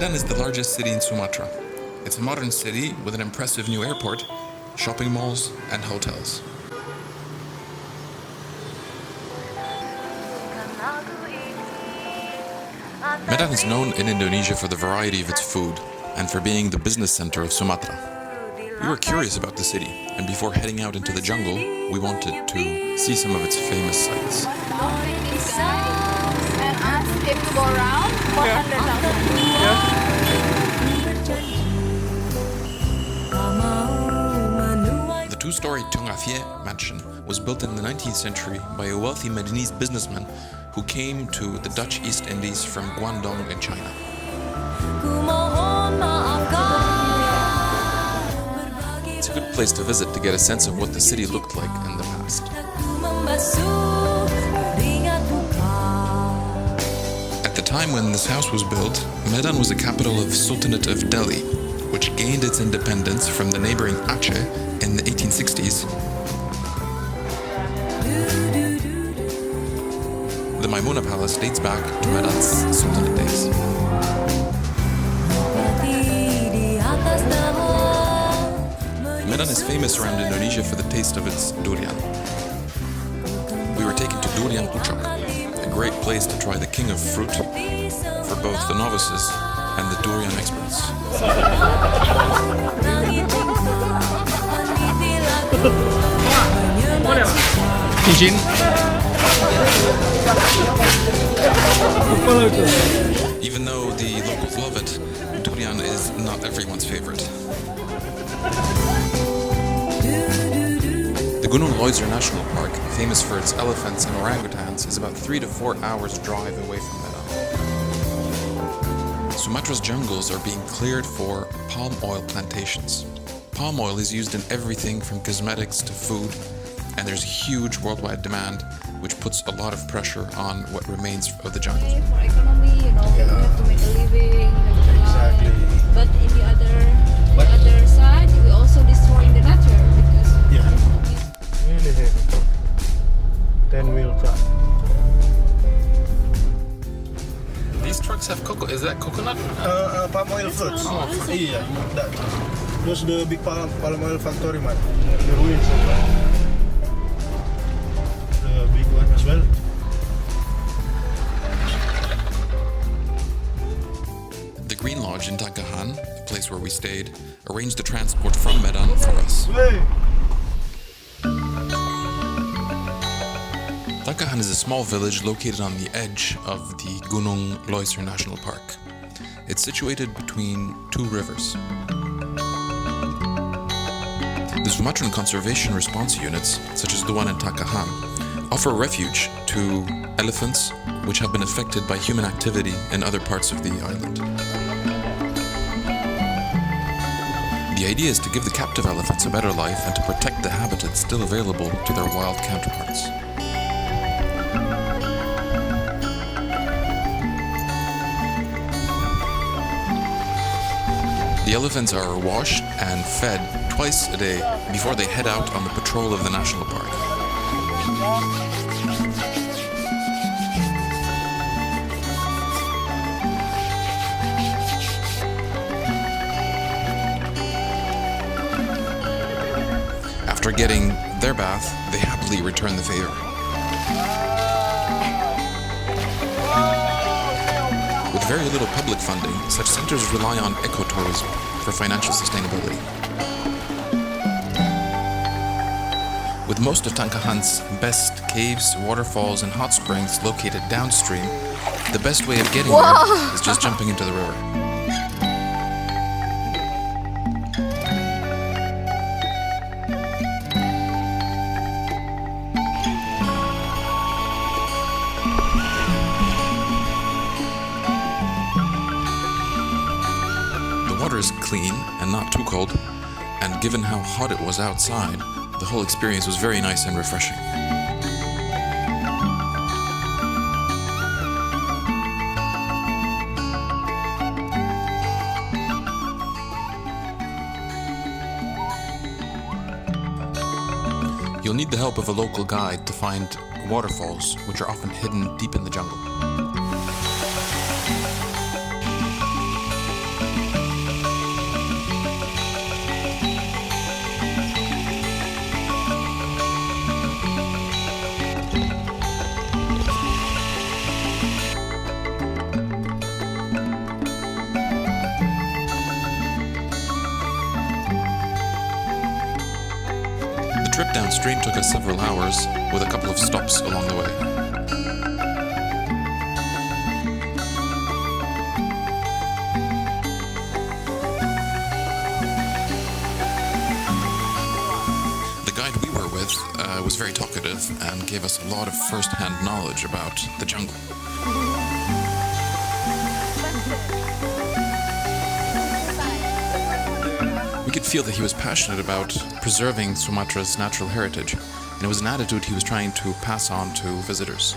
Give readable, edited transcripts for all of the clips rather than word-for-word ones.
Medan is the largest city in Sumatra. It's a modern city with an impressive new airport, shopping malls, and hotels. Medan is known in Indonesia for the variety of its food and for being the business center of Sumatra. We were curious about the city, and before heading out into the jungle, we wanted to see some of its famous sights. If you go around, 400,000. The two-story Tangkahan mansion was built in the 19th century by a wealthy Medanese businessman who came to the Dutch East Indies from Guangdong in China. It's a good place to visit to get a sense of what the city looked like in the past. At the time when this house was built, Medan was the capital of Sultanate of Delhi, which gained its independence from the neighboring Aceh in the 1860s. The Maimuna Palace dates back to Medan's Sultanate days. Medan is famous around Indonesia for the taste of its durian. We were taken to Durian Puncak, a great place to try the king of fruit for both the novices and the durian experts. Izin. Even though the locals love it, durian is not everyone's favorite. The Gunung Leuser National Park, famous for its elephants and orangutans, is about 3 to 4 hours drive away from Medan. Sumatra's jungles are being cleared for palm oil plantations. Palm oil is used in everything from cosmetics to food, and there's a huge worldwide demand, which puts a lot of pressure on what remains of the jungle. For economy, you have to make a living, Exactly. But in the other side, we also destroying the nature because Really heavy. 10-wheel truck. These trucks have is that coconut? Palm oil fruits. Yeah, that. Those the big palm oil factory, man. The ruins of that. The big one as well. The Green Lodge in Tangkahan, the place where we stayed, arranged the transport from Medan for us. Hey. Tangkahan is a small village located on the edge of the Gunung Leuser National Park. It's situated between two rivers. The Sumatran conservation response units, such as the one in Tangkahan, offer refuge to elephants which have been affected by human activity in other parts of the island. The idea is to give the captive elephants a better life and to protect the habitat still available to their wild counterparts. The elephants are washed and fed twice a day before they head out on the patrol of the national park. After getting their bath, they happily return the favor. With very little public funding, such centers rely on ecotourism for financial sustainability. With most of Tangkahan's best caves, waterfalls, and hot springs located downstream, the best way of getting there is just jumping into the river. The water is clean and not too cold, and given how hot it was outside, the whole experience was very nice and refreshing. You'll need the help of a local guide to find waterfalls, which are often hidden deep in the jungle. trip downstream took us several hours, with a couple of stops along the way. The guide we were with was very talkative and gave us a lot of first-hand knowledge about the jungle. We could feel that he was passionate about preserving Sumatra's natural heritage, and it was an attitude he was trying to pass on to visitors.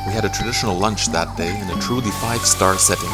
We had a traditional lunch that day in a truly five-star setting.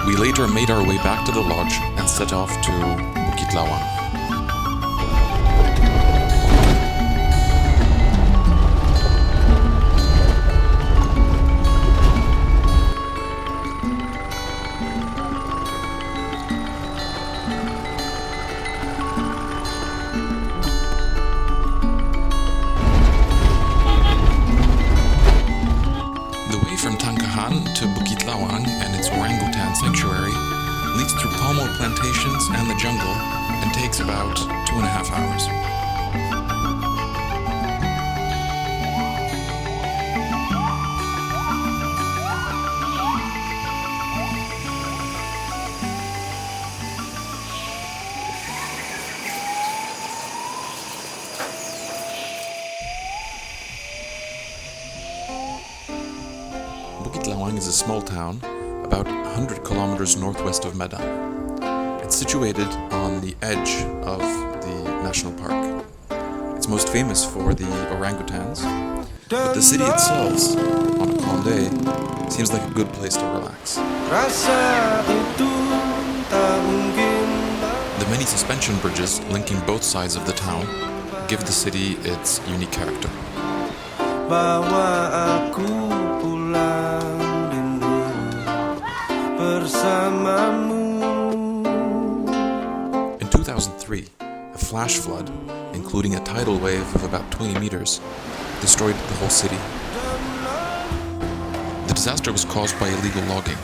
We later made our way back to the lodge and set off to Bukit Lawang. The way from Tangkahan to Bukit Lawang and its orangutan sanctuary leads through palm oil plantations and the jungle and takes about 2.5 hours. Bukit Lawang is a small town about 100 kilometers northwest of Medan. It's situated on the edge of the national park. It's most famous for the orangutans, but the city itself, on a calm day, seems like a good place to relax. The many suspension bridges linking both sides of the town give the city its unique character. In 2003, a flash flood, including a tidal wave of about 20 meters, destroyed the whole city. The disaster was caused by illegal logging.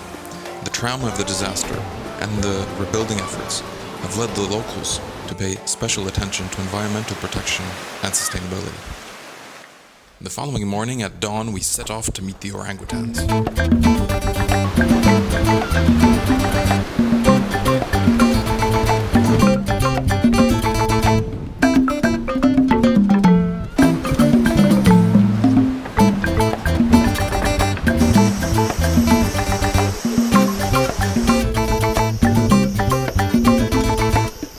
The trauma of the disaster and the rebuilding efforts have led the locals to pay special attention to environmental protection and sustainability. The following morning at dawn, we set off to meet the orangutans.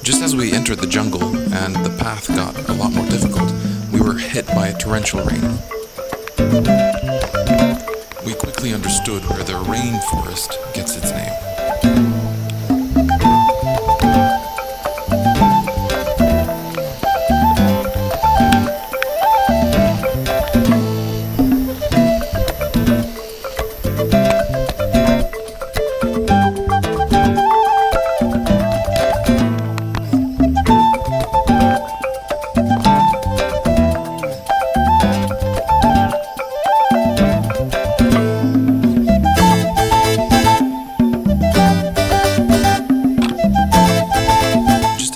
Just as we entered the jungle and the path got a lot more difficult, we were hit by a torrential rain. We quickly understood where the rainforest gets its name.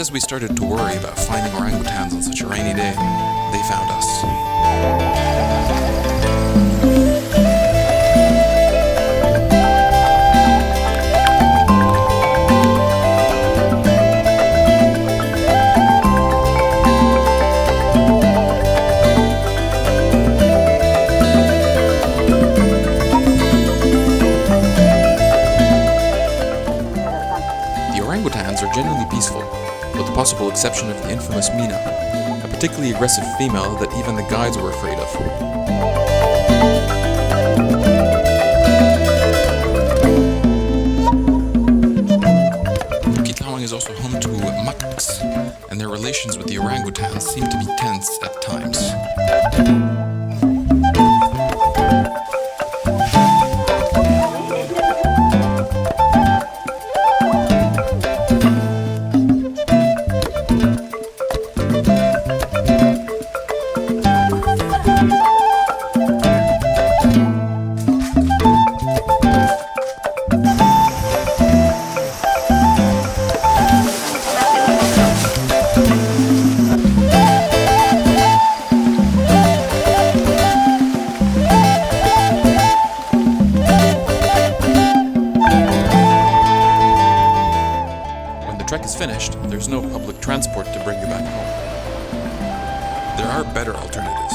As we started to worry about finding orangutans on such a rainy day, they found us. The orangutans are generally peaceful, with the possible exception of the infamous Mina, a particularly aggressive female that even the guides were afraid of. their relations with the orangutans seem to be tense at times. Finished, there's no public transport to bring you back home. There are better alternatives.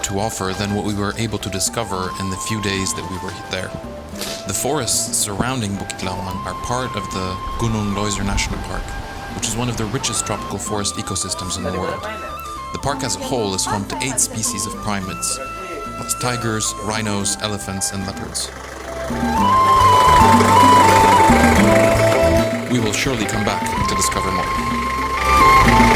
To offer than what we were able to discover in the few days that we were there. The forests surrounding Bukit Lawang are part of the Gunung Leuser National Park, which is one of the richest tropical forest ecosystems in the world. The park as a whole is home to 8 species of primates, plus tigers, rhinos, elephants, and leopards. We will surely come back to discover more.